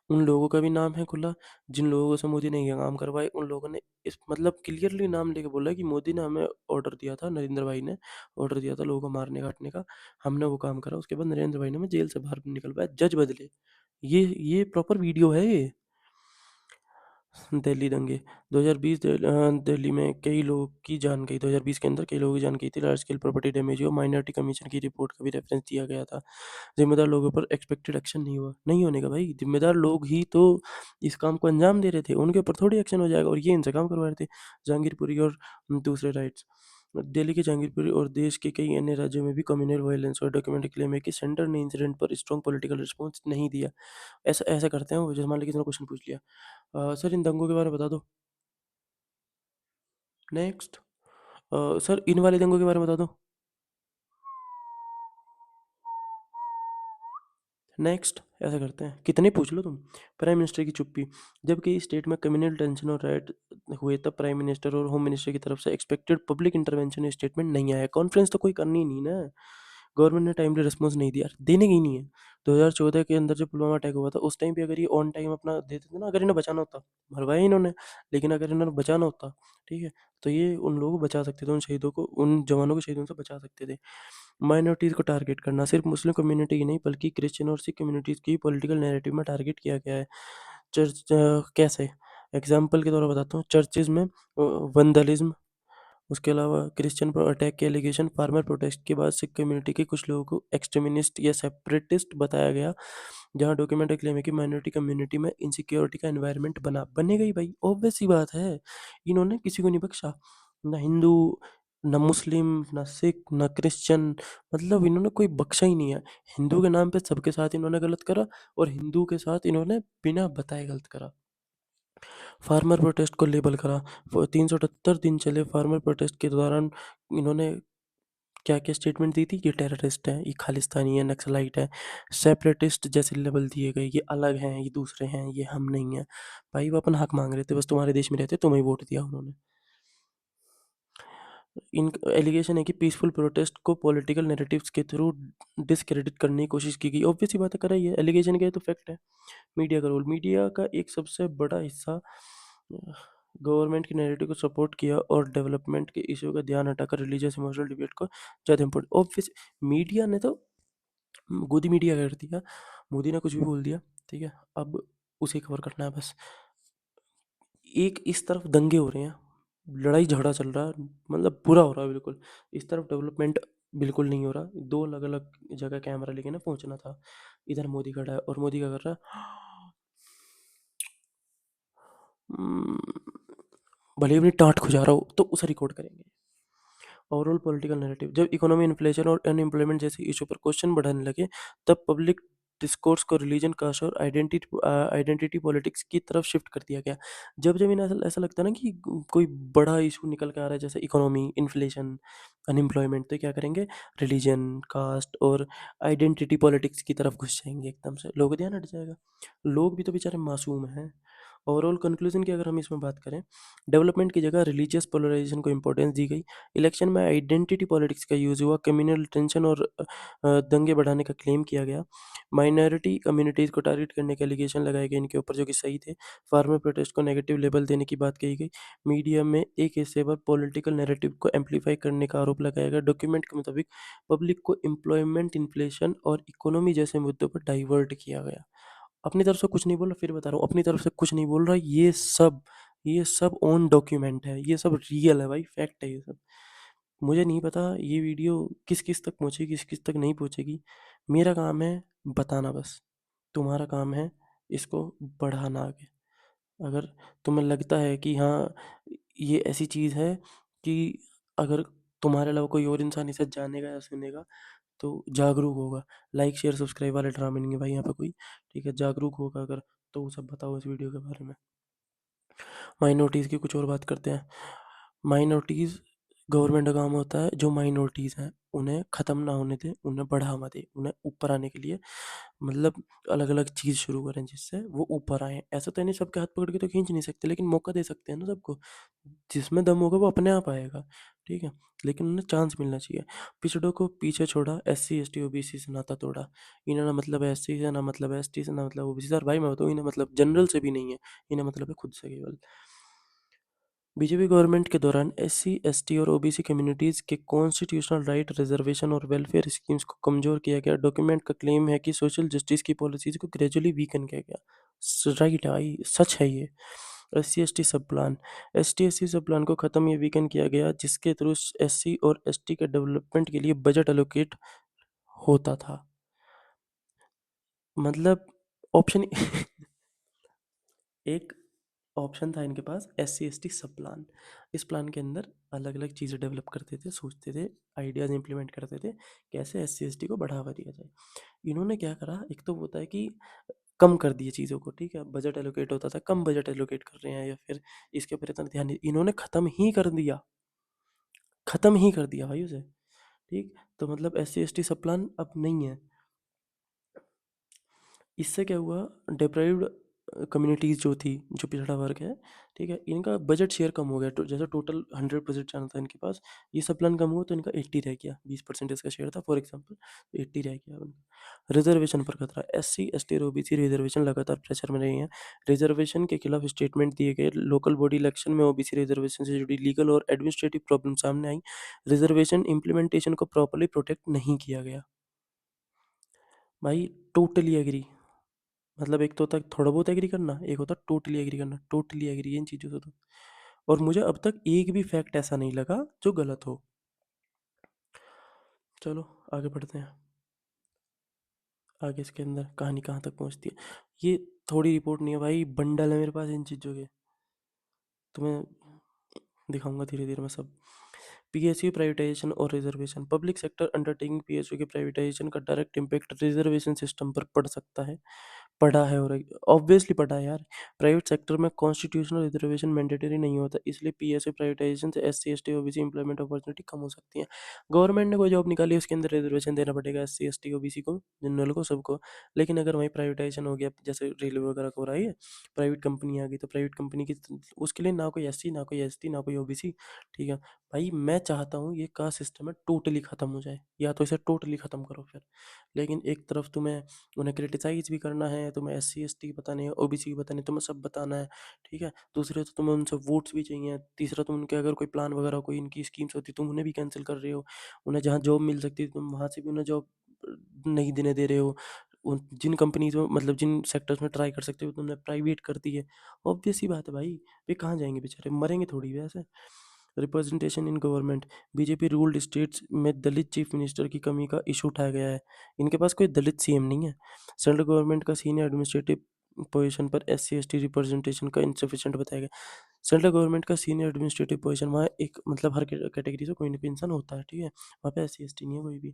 उन लोगों का भी नाम है खुला, जिन लोगों से मोदी ने ये काम करवाए उन लोगों ने इस मतलब क्लियरली नाम लेके बोला कि मोदी ने हमें ऑर्डर दिया था, नरेंद्र भाई ने ऑर्डर दिया था लोगों को मारने काटने का, हमने वो काम करा, उसके बाद नरेंद्र भाई ने हमें जेल से बाहर निकलवाया, जज बदले। ये प्रॉपर वीडियो है ये। दिल्ली दंगे, 2020 दिल्ली में कई लोगों की जान गई, 2020 के अंदर कई लोगों की जान गई थी, लार्ज स्केल प्रॉपर्टी डैमेज हुआ, माइनॉरिटी कमीशन की रिपोर्ट का भी रेफरेंस दिया गया था। जिम्मेदार लोगों पर एक्सपेक्टेड एक्शन नहीं हुआ, नहीं होने का भाई, जिम्मेदार लोग ही तो इस काम को अंजाम दे रहे थे, उनके ऊपर थोड़ी एक्शन हो जाएगा, और ये इनसे काम करवा रहे थे। जहांगीरपुरी और दूसरे राइट्स, दिल्ली के जहांगीरपुरी और देश के कई अन्य राज्यों में भी कम्युनल वायलेंस और डॉक्यूमेंट क्लेम है कि सेंटर ने इंसिडेंट पर स्ट्रॉन्ग पॉलिटिकल रिस्पॉन्स नहीं दिया। ऐसा ऐसा करते हैं वो, जैसे मान लीजिए किसी ने क्वेश्चन पूछ लिया, सर इन दंगों के बारे में बता दो, नेक्स्ट। सर इन वाले दंगों के बारे में बता दो, नेक्स्ट। ऐसा करते हैं, कितने पूछ लो तुम। प्राइम मिनिस्टर की चुप्पी, जब कई स्टेट में कम्युनल टेंशन और राइट हुए तब प्राइम मिनिस्टर और होम मिनिस्टर की तरफ से एक्सपेक्टेड पब्लिक इंटरवेंशन स्टेटमेंट नहीं आया। कॉन्फ्रेंस तो कोई करनी ही नहीं ना, गवर्नमेंट ने टाइमली रिस्पॉन्स नहीं दिया, देने की ही नहीं है। 2014 के अंदर जब पुलवामा अटैक हुआ था उस टाइम पे अगर ये ऑन टाइम अपना देते थे ना, अगर इन्हें बचाना होता, मरवाया इन्होंने, लेकिन अगर इन्होंने बचाना होता, ठीक है, तो ये उन लोगों को बचा सकते थे, उन शहीदों को, उन जवानों को शहीदों से बचा सकते थे। माइनॉरिटीज़ को टारगेट करना, सिर्फ मुस्लिम कम्युनिटी ही नहीं बल्कि क्रिश्चियन और सिख कम्युनिटीज़ की पॉलिटिकल नैरेटिव में टारगेट किया गया है। चर्च कैसे, एग्जाम्पल के तौर पर बताता हूँ, चर्चेज में वंडलिज्म, उसके अलावा क्रिश्चियन पर अटैक के एलिगेशन, फार्मर प्रोटेस्ट के बाद सिख कम्युनिटी के कुछ लोगों को एक्सट्रीमिस्ट या सेपरेटिस्ट बताया गया, जहां डॉक्यूमेंट क्लेम है कि माइनॉरिटी कम्युनिटी में इनसिक्योरिटी का एनवायरनमेंट बनेगा ही भाई, ऑब्वियस सी बात है। इन्होंने किसी को नहीं बख्शा, ना हिंदू, ना मुस्लिम, ना सिख, ना क्रिश्चियन, मतलब इन्होंने कोई बख्शा ही नहीं है। हिंदू के नाम पे सबके साथ इन्होंने गलत करा, और हिंदू के साथ इन्होंने बिना बताए गलत करा। फार्मर प्रोटेस्ट को लेबल करा, 378 दिन चले फार्मर प्रोटेस्ट के दौरान इन्होंने क्या क्या स्टेटमेंट दी थी, ये टेररिस्ट है, ये खालिस्तानी है, नक्सलाइट है, सेपरेटिस्ट जैसे लेबल दिए गए, ये अलग हैं, ये दूसरे हैं, ये हम नहीं हैं। भाई वो अपन हक मांग रहे थे, बस तुम्हारे देश में रहते तुम्हें वोट दिया उन्होंने। इन एलिगेशन है कि पीसफुल प्रोटेस्ट को पॉलिटिकल नैरेटिव्स के थ्रू डिसक्रेडिट करने की कोशिश की गई, ऑब्वियस ही बात है, करा ही है, एलिगेशन क्या है तो फैक्ट है। मीडिया का रोल, मीडिया का एक सबसे बड़ा हिस्सा गवर्नमेंट की नैरेटिव को सपोर्ट किया और डेवलपमेंट के इशू का ध्यान हटाकर रिलीजियस इमोशनल डिबेट को ज़्यादा इम्पोर्टेंट, ऑब्वियस। मीडिया ने तो गोदी मीडिया कर दिया, मोदी ने कुछ भी बोल दिया, ठीक है, अब उसे कवर करना है बस। एक इस तरफ दंगे हो रहे हैं, लड़ाई झगड़ा चल रहा है, मतलब बुरा हो रहा है बिल्कुल, इस तरफ डेवलपमेंट बिल्कुल नहीं हो रहा, दो अलग अलग जगह कैमरा लेके ना पहुंचना था। इधर मोदी खड़ा है और मोदी क्या कर रहा है, भले ही अपनी टाँट खुजा रहा हो तो उसे रिकॉर्ड करेंगे। ओवरऑल पॉलिटिकल नैरेटिव, जब इकोनॉमी, इन्फ्लेशन और अनएम्प्लॉयमेंट जैसे इशू पर क्वेश्चन बढ़ाने लगे, तब पब्लिक डिस्कोर्स को रिलीजन, कास्ट और आइडेंटिटी पॉलिटिक्स की तरफ शिफ्ट कर दिया गया। जब जब इन्हें ऐसा ऐसा लगता है ना कि कोई बड़ा इशू निकल के आ रहा है, जैसे इकोनॉमी, इन्फ्लेशन, अनएम्प्लॉयमेंट, तो क्या करेंगे, रिलीजन, कास्ट और आइडेंटिटी पॉलिटिक्स की तरफ घुस जाएंगे, एकदम से लोगों का ध्यान हट जाएगा। लोग भी तो बेचारे मासूम हैं। ओवरऑल कंक्लूजन की अगर हम इसमें बात करें, डेवलपमेंट की जगह रिलीजियस पोलराइजेशन को इंपॉर्टेंस दी गई, इलेक्शन में आइडेंटिटी पॉलिटिक्स का यूज़ हुआ, कम्युनल टेंशन और दंगे बढ़ाने का क्लेम किया गया, माइनॉरिटी कम्युनिटीज़ को टारगेट करने के एलिगेशन लगाए गए इनके ऊपर, जो कि सही थे, फार्मर प्रोटेस्ट को नेगेटिव लेबल देने की बात कही गई, मीडिया में एक हिस्से पर पॉलिटिकल नैरेटिव को एम्पलीफाई करने का आरोप लगाया गया, डॉक्यूमेंट के मुताबिक पब्लिक को एम्प्लॉयमेंट, इन्फ्लेशन और इकोनॉमी जैसे मुद्दों पर डाइवर्ट किया गया। अपनी तरफ से कुछ नहीं बोल रहा, फिर बता रहा हूँ, अपनी तरफ से कुछ नहीं बोल रहा, ये सब ऑन डॉक्यूमेंट है, ये सब रियल है भाई, फैक्ट है ये सब। मुझे नहीं पता ये वीडियो किस किस तक पहुँचेगी, किस किस तक नहीं पहुँचेगी, मेरा काम है बताना बस, तुम्हारा काम है इसको बढ़ाना आगे। अगर तुम्हें लगता है कि हाँ, ये ऐसी चीज़ है कि अगर तुम्हारे अलावा कोई और इंसान इसे जानेगा या सुनेगा तो जागरूक होगा। लाइक, शेयर, सब्सक्राइब वाले ड्रामे नहीं है भाई यहाँ पे कोई, ठीक है? जागरूक होगा अगर, तो वो सब बताओ इस वीडियो के बारे में। माइनॉरिटीज़ की कुछ और बात करते हैं। माइनॉरिटीज़, गवर्नमेंट का काम होता है जो माइनॉरिटीज़ हैं उन्हें ख़त्म ना होने दें, उन्हें बढ़ावा दें, उन्हें ऊपर आने के लिए मतलब अलग-अलग चीज़ शुरू करें जिससे वो ऊपर आएँ। ऐसा तो नहीं सबके हाथ पकड़ के तो खींच नहीं सकते, लेकिन मौका दे सकते हैं ना सबको। जिसमें दम होगा वो अपने आप आएगा, ठीक है? लेकिन उन्हें चांस मिलना चाहिए। पिछड़ों को पीछे छोड़ा, एससी, एसटी, ओबीसी से नाता तोड़ा। इन्हें ना मतलब है एससी से, ना मतलब है एसटी से, ना मतलब ओबीसी से। और भाई मैं बताऊँ, इन्हें मतलब जनरल से भी नहीं है, इन्हें मतलब है खुद से केवल। बीजेपी गवर्नमेंट के दौरान एससी, एसटी और ओबीसी कम्युनिटीज़ के कॉन्स्टिट्यूशनल राइट, रिजर्वेशन और वेलफेयर स्कीम्स को कमजोर किया गया। डॉक्यूमेंट का क्लेम है कि सोशल जस्टिस की पॉलिसीज को ग्रेजुअली वीकन किया गया। राइट आई, सच है ये। एससी एसटी सब प्लान, एसटी एससी सब प्लान को ख़त्म या वीकन किया गया, जिसके थ्रू एससी और एसटी के डेवलपमेंट के लिए बजट एलोकेट होता था। मतलब ऑप्शन एक ऑप्शन था इनके पास, एस सी एस टी सब प्लान। इस प्लान के अंदर अलग अलग चीज़ें डेवलप करते थे, सोचते थे, आइडियाज़ इंप्लीमेंट करते थे, कैसे एस सी एस टी को बढ़ावा दिया जाए। इन्होंने क्या करा, एक तो होता है कि कम कर दिए चीज़ों को, ठीक है? बजट एलोकेट होता था, कम बजट एलोकेट कर रहे हैं, या फिर इसके ऊपर इतना ध्यान नहीं, इन्होंने ख़त्म ही कर दिया, ख़त्म ही कर दिया भाई उसे, ठीक? तो मतलब एस सी एस टी सब प्लान अब नहीं है। इससे क्या हुआ, डिप्राइव्ड कम्युनिटीज़ जो थी, जो पिछड़ा वर्ग है, ठीक है, इनका बजट शेयर कम हो गया। तो जैसे टोटल 100% जाना था इनके पास, ये सब प्लान कम हुआ तो इनका 80 रह गया। 20% इसका शेयर था फॉर एग्जांपल, तो 80 रह गया उनका। रिजर्वेशन पर खतरा, एस सी एस टी और ओबीसी रिजर्वेशन लगातार प्रेशर में रही हैं। रिजर्वेशन के खिलाफ स्टेटमेंट दिए गए, लोकल बॉडी इलेक्शन में ओबीसी रिजर्वेशन से जुड़ी लीगल और एडमिनिस्ट्रेटिव प्रॉब्लम सामने आई। रिजर्वेशन इम्प्लीमेंटेशन को प्रॉपरली प्रोटेक्ट नहीं किया गया। भाई टोटली एग्री, मतलब एक तो होता है थोड़ा बहुत एग्री करना, एक होता है टोटली एग्री करना। टोटली एग्री इन चीज़ों से तो। और मुझे अब तक एक भी फैक्ट ऐसा नहीं लगा जो गलत हो। चलो आगे बढ़ते हैं। आगे इसके अंदर कहानी कहाँ तक पहुँचती है, ये थोड़ी रिपोर्ट नहीं है भाई, बंडल है मेरे पास इन चीज़ों के। तुम्हें दिखाऊंगा धीरे धीरे मैं सब। पीएसयू प्राइवेटाइजेशन और reservation, public sector undertaking PSU के प्राइवेटाइजेशन का डायरेक्ट इम्पैक्ट रिजर्वेशन सिस्टम पर पड़ सकता है, पढ़ा है, और ऑब्वियसली पढ़ा है यार। प्राइवेट सेक्टर में कॉन्स्टिट्यूशनल रिजर्वेशन मैंडेटरी नहीं होता, इसलिए पीएसयू प्राइवेटाइजेशन से S C S T OBC employment opportunity कम हो सकती है। गवर्नमेंट ने कोई जॉब निकाली, उसके अंदर रिजर्वेशन देना पड़ेगा S C S T OBC को, जनरल को, सबको। लेकिन अगर वहीं प्राइवेटाइजेशन हो गया, जैसे रेलवे वगैरह को हो रहा है, प्राइवेट कंपनी आ गई, तो प्राइवेट कंपनी की उसके लिए ना कोई एस सी, ना कोई एस टी, ना कोई ओबीसी, ठीक है? भाई मैं चाहता हूँ ये कास्ट सिस्टम है टोटली ख़त्म हो जाए, या तो इसे टोटली ख़त्म करो फिर। लेकिन एक तरफ तुम्हें उन्हें क्रिटिसाइज भी करना है, तुम्हें एस सी एस टी बताने हैं, ओबीसी की बताने, तुम्हें सब बताना है, ठीक है? दूसरे तो तुम्हें उनसे वोट्स भी चाहिए, तीसरा तुम उनके अगर कोई प्लान वगैरह कोई इनकी स्कीम्स होती तुम उन्हें भी कैंसिल कर रहे हो। उन्हें जहाँ जॉब मिल सकती है तुम वहाँ से भी उन्हें जॉब नहीं देने दे रहे हो। जिन कंपनीज में मतलब जिन सेक्टर्स में ट्राई कर सकते हो तुमने प्राइवेट कर दी है। ऑब्वियस सी बात है भाई, वे कहाँ जाएंगे बेचारे, मरेंगे थोड़ी वैसे। Representation in government, BJP ruled states में दलित चीफ मिनिस्टर की कमी का इशू उठाया गया है। इनके पास कोई दलित सीएम नहीं है। सेंट्रल गवर्नमेंट का सीनियर एडमिनिस्ट्रेटिव पोजीशन पर S C S T representation का इंसफिशिएंट बताया गया। सेंट्रल गवर्नमेंट का सीनियर एडमिनिस्ट्रेटिव पोजीशन, वहाँ एक मतलब हर कैटेगरी से कोई ना कोई इंसान होता है, ठीक है? वहाँ पे एस सी एस टी नहीं है कोई भी।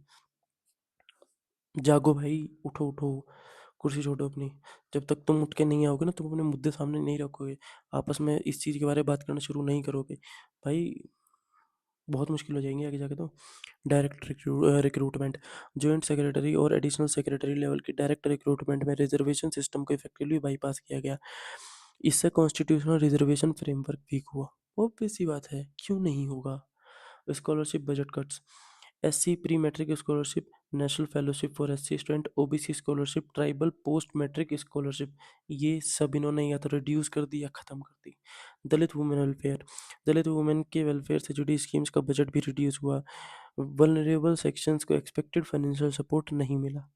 जागो भाई, उठो उठो, कुर्सी छोड़ो अपनी। जब तक तुम उठ के नहीं आओगे ना, तुम अपने मुद्दे सामने नहीं रखोगे, आपस में इस चीज़ के बारे में बात करना शुरू नहीं करोगे भाई, बहुत मुश्किल हो जाएंगी आगे जाके तो। डायरेक्ट रिक्रूटमेंट, जॉइंट सेक्रेटरी और एडिशनल सेक्रेटरी लेवल की डायरेक्ट रिक्रूटमेंट में रिजर्वेशन सिस्टम को इफेक्टिवली बाईपास किया गया। इससे कॉन्स्टिट्यूशनल रिजर्वेशन फ्रेमवर्क वीक हुआ। ऑब्वियस सी बात है, क्यों नहीं होगा। Scholarship budget cuts, SC pre matric scholarship, national fellowship for SC student, OBC scholarship, tribal post matric scholarship, ये सब इन्होंने या तो रिड्यूस कर दी या ख़त्म कर दी। दलित वुमेन वेलफेयर, दलित वुमेन के वेलफेयर से जुड़ी स्कीम्स का बजट भी रिड्यूस हुआ। वल्नरेबल सेक्शंस को एक्सपेक्टेड फाइनेंशियल सपोर्ट नहीं मिला,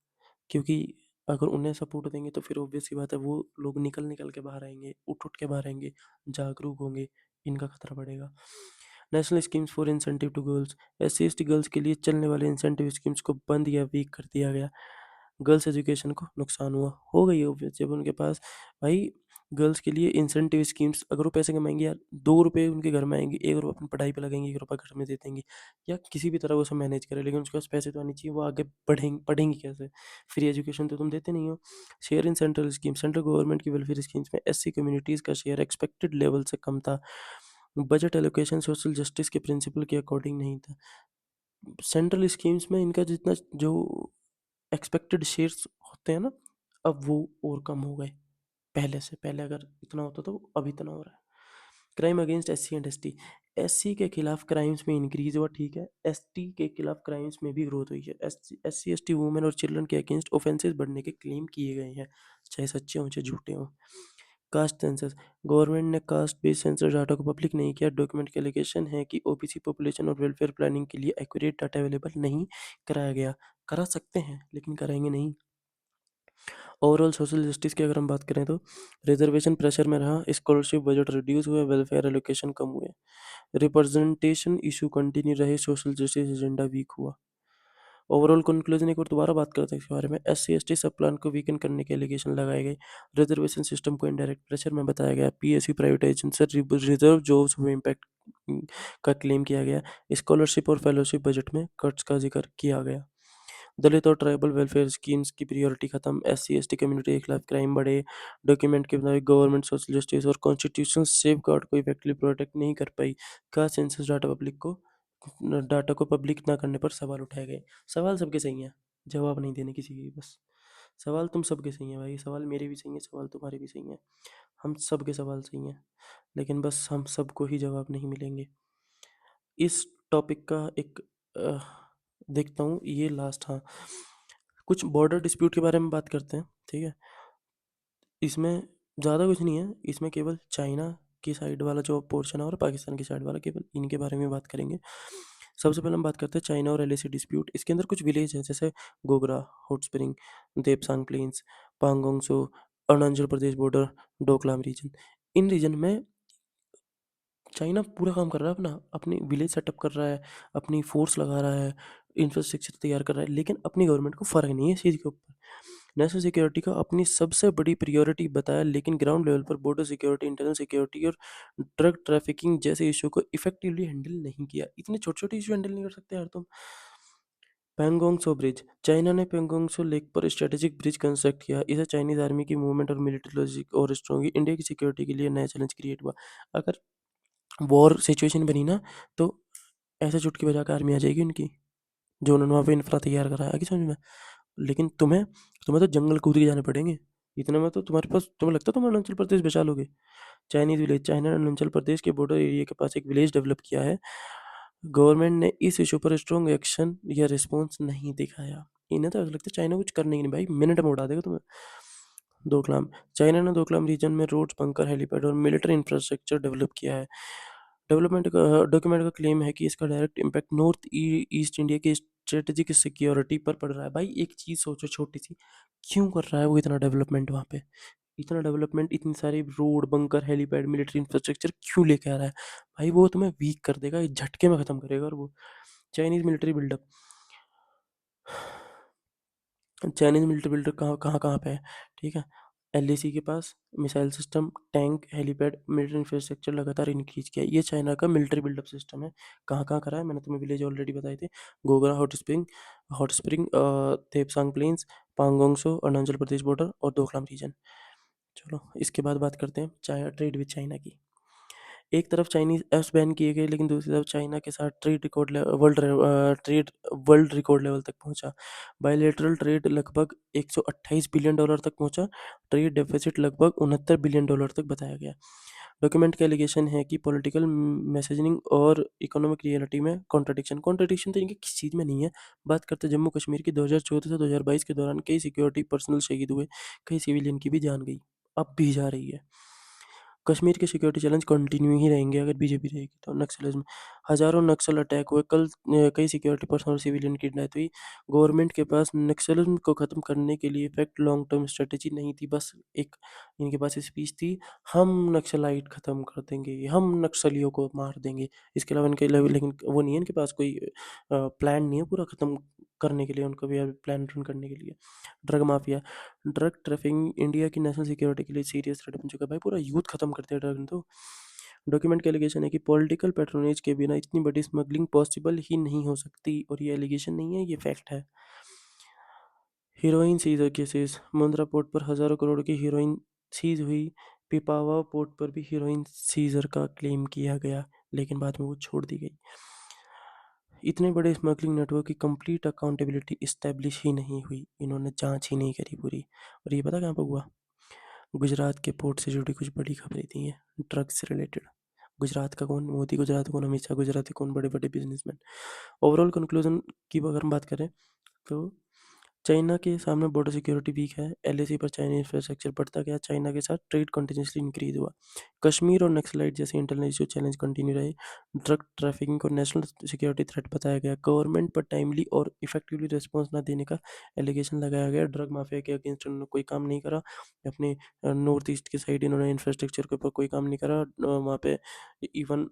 क्योंकि अगर उन्हें सपोर्ट देंगे तो फिर ऑब्वियस सी बात है वो लोग निकल निकल के बाहर आएंगे, उठ उठ के बाहर आएंगे, जागरूक होंगे, इनका खतरा बढ़ेगा। National schemes for incentive to girls, S C S T girls के लिए चलने वाले इंसेंटिव स्कीम्स को बंद या वीक कर दिया गया। गर्ल्स एजुकेशन को नुकसान हुआ, हो गई ऑब्वियस जब उनके पास भाई गर्ल्स के लिए इंसेंटिव स्कीम्स, अगर वो पैसे कमाएँगी यार, ₹2 उनके घर में आएँगे, ₹1 अपनी पढ़ाई पे लगाएँगे, ₹1 घर में दे देंगी, या किसी भी तरह वो सब मैनेज करें, लेकिन उसके पास पैसे तो आने चाहिए, वो आगे पढ़ेंगी कैसे? फ्री एजुकेशन तो तुम देते नहीं हो। Share in central scheme, central government की वेलफेयर स्कीम्स में एससी कम्युनिटीज़ का शेयर एक्सपेक्टेड लेवल से कम था। बजट एलोकेशन सोशल जस्टिस के प्रिंसिपल के अकॉर्डिंग नहीं था। सेंट्रल स्कीम्स में इनका जितना जो एक्सपेक्टेड शेयर्स होते हैं ना, अब वो और कम हो गए पहले से। पहले अगर इतना होता तो अब इतना हो रहा है। Crime against SC and ST, SC के खिलाफ क्राइम्स में इंक्रीज हुआ, ठीक है, एसटी के खिलाफ क्राइम्स में भी ग्रोथ हुई है। एससी एसटी वुमेन और चिल्ड्रन के अगेंस्ट ऑफेंसेस बढ़ने के क्लेम किए गए हैं, चाहे सच्चे हों चाहे झूठे हों। कास्ट सेंसस, गवर्नमेंट ने कास्ट बेस्ड सेंसस डाटा को पब्लिक नहीं किया। डॉक्यूमेंट के एलिगेशन है कि ओबीसी पॉपुलेशन और वेलफेयर प्लानिंग के लिए एक्यूरेट डाटा अवेलेबल नहीं कराया गया। करा सकते हैं लेकिन कराएंगे नहीं। ओवरऑल सोशल जस्टिस की अगर हम बात करें तो रिजर्वेशन प्रेशर में रहा, स्कॉलरशिप बजट रिड्यूस हुए, वेलफेयर एलोकेशन कम हुए, रिप्रेजेंटेशन इशू कंटिन्यू रहे, सोशल जस्टिस एजेंडा वीक हुआ। ओवरऑल कंक्लूजन एक बार दोबारा बात करते हैं इसके बारे में। एससी एसटी सब प्लान को वीकन करने के एलिगेशन लगाए गए, रिजर्वेशन सिस्टम को इनडायरेक्ट प्रेशर में बताया गया, पीएसयू प्राइवेटाइजेशन से रिजर्व जॉब्स में इम्पैक्ट का क्लेम किया गया, स्कॉलरशिप और फेलोशिप बजट में कट्स का जिक्र किया गया। दलित और ट्राइबल वेलफेयर स्कीम्स की प्रायोरिटी खत्म, एससी एसटी कम्युनिटी के खिलाफ क्राइम बढ़े, डॉक्यूमेंट के मुताबिक गवर्नमेंट सोशल जस्टिस और कॉन्स्टिट्यूशनल सेफ गार्ड को इफेक्टिवली प्रोटेक्ट नहीं कर पाई। का सेंसस डाटा को पब्लिक ना करने पर सवाल उठाए गए। सवाल सबके सही हैं, जवाब नहीं देने किसी के बस। सवाल तुम सबके सही हैं भाई, सवाल मेरे भी सही हैं, सवाल तुम्हारे भी सही हैं, हम सबके सवाल सही हैं, लेकिन बस हम सबको ही जवाब नहीं मिलेंगे। इस टॉपिक का एक अ, देखता हूँ ये लास्ट, हाँ, कुछ बॉर्डर डिस्प्यूट के बारे में बात करते हैं, ठीक है। इसमें ज़्यादा कुछ नहीं है, इसमें केवल चाइना की साइड वाला जो पोर्शन है और पाकिस्तान की साइड वाला, केवल इनके बारे में बात करेंगे। सबसे पहले हम बात करते हैं चाइना और एलएसी डिस्प्यूट। इसके अंदर कुछ विलेज हैं जैसे Gogra, hot spring, Depsang plains, Pangong Tso, Arunachal Pradesh border, Doklam region. इन रीजन में चाइना पूरा काम कर रहा है अपना, अपनी विलेज सेटअप कर रहा है, अपनी फोर्स लगा रहा है, इंफ्रास्ट्रक्चर तैयार कर रहा है, लेकिन अपनी गवर्नमेंट को फ़र्क नहीं है इस चीज़ के ऊपर। नेशनल सिक्योरिटी को अपनी सबसे बड़ी प्रायोरिटी बताया, लेकिन ग्राउंड लेवल पर बॉर्डर सिक्योरिटी, इंटरनल सिक्योरिटी और ड्रग ट्रैफिकिंग जैसे इशू को इफेक्टिवली हैंडल नहीं किया। इतने छोटे-छोटे इशू हैंडल नहीं कर सकते यार तुम। पैंगोंग त्सो ब्रिज, चाइना ने पैंगोंग त्सो लेक पर स्ट्रेटेजिक ब्रिज कंस्ट्रक्ट किया। इससे चाइनीज आर्मी की मूवमेंट और मिलिट्री लॉजिस्टिक और स्ट्रॉन्ग हुई। इंडिया की सिक्योरिटी के लिए नया चैलेंज क्रिएट हुआ। अगर वॉर सिचुएशन बनी ना, तो ऐसे चुटकी बजा के आर्मी आ जाएगी उनकी, जो उन्होंने वहाँ पे इंफ्रा तैयार करा है, आगे समझ में। लेकिन तुम्हें तुम्हें तो जंगल कूद के जाने पड़ेंगे। इतने में तो तुम्हारे पास, तुम्हें लगता है तुम अरुणाचल प्रदेश बचा लोगे? चाइनीज विलेज, चाइना ने अरुणाचल प्रदेश के बॉर्डर एरिया के पास एक विलेज डेवलप किया है। गवर्नमेंट ने इस इशू पर स्ट्रॉन्ग एक्शन या रिस्पॉन्स नहीं दिखाया। इन्हें तो ऐसा लगता है चाइना कुछ करने ही नहीं भाई, मिनट में उड़ा देगा तुम्हें। दोकलाम, चाइना ने दोकलाम रीजन में रोड्स, बंकर, हेलीपैड और मिलिट्री इंफ्रास्ट्रक्चर डेवलप किया है। डेवलपमेंट का डॉक्यूमेंट का क्लेम है कि इसका direct impact north east India की स्ट्रेटेजिक सिक्योरिटी पर पड़ रहा है। भाई एक चीज़ सोचो छोटी सी, क्यों कर रहा है वो इतना डेवलपमेंट वहाँ पे? इतना डेवलपमेंट, इतनी सारी road, bunker, helipad, military infrastructure क्यों लेके आ रहा है? भाई वो तुम्हें वीक कर देगा, एक झटके में ख़त्म करेगा। और वो Chinese military buildup, Chinese military builder कहाँ कहाँ कहाँ पे है, ठीक है। एलएसी के पास missile system, tank, helipad, military infrastructure लगातार इंक्रीज किया है। ये चाइना का मिलिट्री बिल्डअप सिस्टम है। कहाँ कहाँ करा है, मैंने तुम्हें विलेज ऑलरेडी बताए थे। Gogra, hot spring, Depsang plains, Pangong Tso, Arunachal Pradesh border और दोकलाम रीजन। चलो इसके बाद बात करते हैं चाइना, ट्रेड विद चाइना की। एक तरफ चाइनीज ऐप्स बैन किए गए, लेकिन दूसरी तरफ चाइना के साथ वर्ल्ड रिकॉर्ड लेवल तक पहुंचा। बायलैटरल ट्रेड लगभग $128 बिलियन तक पहुंचा। ट्रेड डेफिसिट लगभग $69 बिलियन तक बताया गया। डॉक्यूमेंट का एलिगेशन है कि पॉलिटिकल मैसेजिंग और इकोनॉमिक रियलिटी में कॉन्ट्रडिक्शन कॉन्ट्रडिक्शन तो इनके किस चीज़ में नहीं है। बात करते हैं जम्मू कश्मीर की, 2014 से 2022 के दौरान कई सिक्योरिटी पर्सनल शहीद हुए, कई सिविलियन की भी जान गई, अब भी जा रही है। कश्मीर के सिक्योरिटी चैलेंज कंटिन्यू ही रहेंगे अगर बीजेपी रहेगी तो। नक्सलिज्म, हजारों नक्सल अटैक हुए, कल कई सिक्योरिटी पर्सनल और सिविलियन की डेथ हुई। गवर्नमेंट के पास नक्सलिज्म को ख़त्म करने के लिए इफेक्ट लॉन्ग टर्म स्ट्रेटेजी नहीं थी, बस एक इनके पास स्पीच थी, हम नक्सलाइट ख़त्म कर देंगे, हम नक्सलियों को मार देंगे। इसके अलावा इनके लेकिन वो नहीं है, इनके पास कोई प्लान नहीं है पूरा ख़त्म करने के लिए, उनको भी प्लान रन करने के लिए। Drug mafia, drug trafficking India की नेशनल सिक्योरिटी के लिए सीरियस थ्रेट बन चुका है। भाई पूरा यूथ खत्म कर दिया ड्रग ने तो। डॉक्यूमेंट के एलिगेशन है कि पॉलिटिकल पैट्रोनेज के बिना इतनी बड़ी स्मगलिंग पॉसिबल ही नहीं हो सकती, और ये एलिगेशन नहीं है, ये फैक्ट है। Heroin seizure cases, Mundra port पर हजारों करोड़ की हीरोइन सीज हुई। पिपावा पोर्ट पर भी हीरोइन सीजर का क्लेम किया गया, लेकिन बाद में वो छोड़ दी गई। इतने बड़े स्मगलिंग नेटवर्क की कंप्लीट अकाउंटेबिलिटी इस्टेब्लिश ही नहीं हुई, इन्होंने जांच ही नहीं करी पूरी। और ये पता कहाँ पर हुआ? गुजरात के पोर्ट से जुड़ी कुछ बड़ी खबरें थी ये, ड्रग्स से रिलेटेड। गुजरात का कौन? मोदी गुजरात कौन? अमित शाह गुजराती कौन? बड़े बड़े बिजनेसमैन। ओवरऑल कंक्लूजन की अगर हम बात करें तो चाइना के सामने बॉर्डर सिक्योरिटी वीक है, एलएसी पर चाइनीज इंफ्रास्ट्रक्चर बढ़ता गया, चाइना के साथ ट्रेड कंटिन्यूसली इंक्रीज हुआ। कश्मीर और नक्सलाइट जैसे इंटरनेशनल चैलेंज कंटिन्यू रहे। ड्रग ट्रैफिकिंग को नेशनल सिक्योरिटी थ्रेट बताया गया। गवर्नमेंट पर टाइमली और इफेक्टिवली रिस्पॉन्स न देने का एलिगेशन लगाया गया। ड्रग माफिया के अगेंस्ट उन्होंने कोई काम नहीं करा। अपने नॉर्थ ईस्ट के साइड इन्होंने इंफ्रास्ट्रक्चर के ऊपर कोई काम नहीं करा। वहाँ पे इवन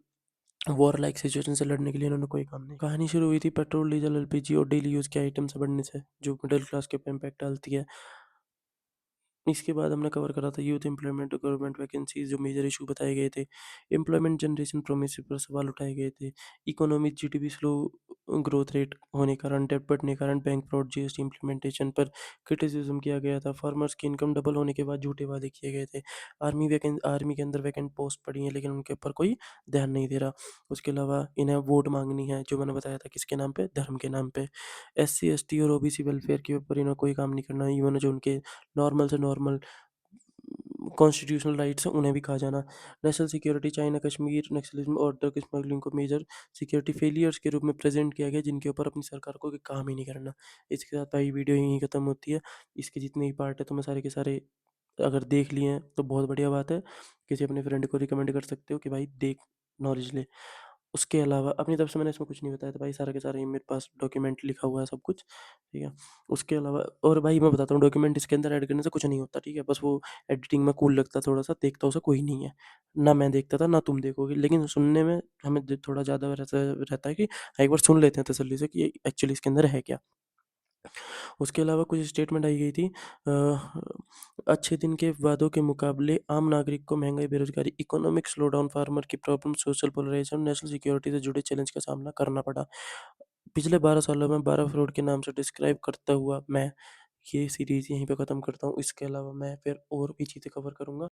वॉर लाइक सिचुएशन से लड़ने के लिए इन्होंने कोई काम नहीं। कहानी शुरू हुई थी पेट्रोल, डीजल, एलपीजी और डेली यूज़ के आइटम से बढ़ने से, जो मिडिल क्लास के ऊपर इम्पैक्ट डालती है। इसके बाद हमने कवर करा था यूथ एम्प्लॉयमेंट और गवर्नमेंट वैकेंसीज, जो मेजर इशू बताए गए थे। एम्प्लॉयमेंट जनरेशन प्रोमिस पर सवाल उठाए गए थे। Economic GDP slow growth rate होने के कारण, डेब्ट बढ़ने के कारण बैंक फ्रॉड, जीएसटी इम्प्लीमेंटेशन पर क्रिटिसिज्म किया गया था। फार्मर्स की इनकम डबल होने के बाद झूठे वादे किए गए थे। आर्मी के अंदर वैकेंट पोस्ट पड़ी हैं, लेकिन उनके ऊपर कोई ध्यान नहीं दे रहा। उसके अलावा इन्हें वोट मांगनी है, जो मैंने बताया था किसके नाम पे? धर्म के नाम पे। एससी एसटी और ओबीसी वेलफेयर के ऊपर इन्हें कोई काम नहीं करना। इवन जो उनके नॉर्मल से नॉर्मल कॉन्स्टिट्यूशनल राइट्स हैं उन्हें भी खा जाना। National security, China, Kashmir, Naxalism और ड्रग स्मगलिंग को मेजर सिक्योरिटी फेलियर्स के रूप में प्रेजेंट किया गया, जिनके ऊपर अपनी सरकार को कोई काम ही नहीं करना। इसके साथ भाई वीडियो यहीं खत्म होती है। इसके जितने भी पार्ट है तो मैं सारे के सारे अगर देख लिए हैं तो बहुत बढ़िया बात है। किसी अपने फ्रेंड को रिकमेंड कर सकते हो कि भाई देख, नॉलेज ले। उसके अलावा अपनी तरफ से मैंने इसमें कुछ नहीं बताया था भाई, सारा के सारा ये मेरे पास डॉक्यूमेंट लिखा हुआ है सब कुछ, ठीक है। उसके अलावा और भाई मैं बताता हूँ, डॉक्यूमेंट इसके अंदर ऐड करने से कुछ नहीं होता, ठीक है। बस वो एडिटिंग में कूल लगता, थोड़ा सा देखता उसे कोई नहीं है। ना मैं देखता था ना तुम देखोगे, लेकिन सुनने में हमें थोड़ा ज़्यादा रहता है कि हाँ, एक बार सुन लेते हैं तसल्ली से कि एक्चुअली इसके अंदर है क्या। उसके अलावा कुछ स्टेटमेंट आई गई थी। अच्छे दिन के वादों के मुकाबले आम नागरिक को महंगाई, बेरोजगारी, इकोनॉमिक स्लोडाउन, फार्मर की problem, social polarisation, national security से जुड़े चैलेंज का सामना करना पड़ा। पिछले 12 सालों में 12 फ्रॉड के नाम से डिस्क्राइब करता हुआ मैं ये सीरीज़ यहीं पे ख़त्म करता हूँ। इसके अलावा मैं फिर और भी चीज़ें कवर करूँगा।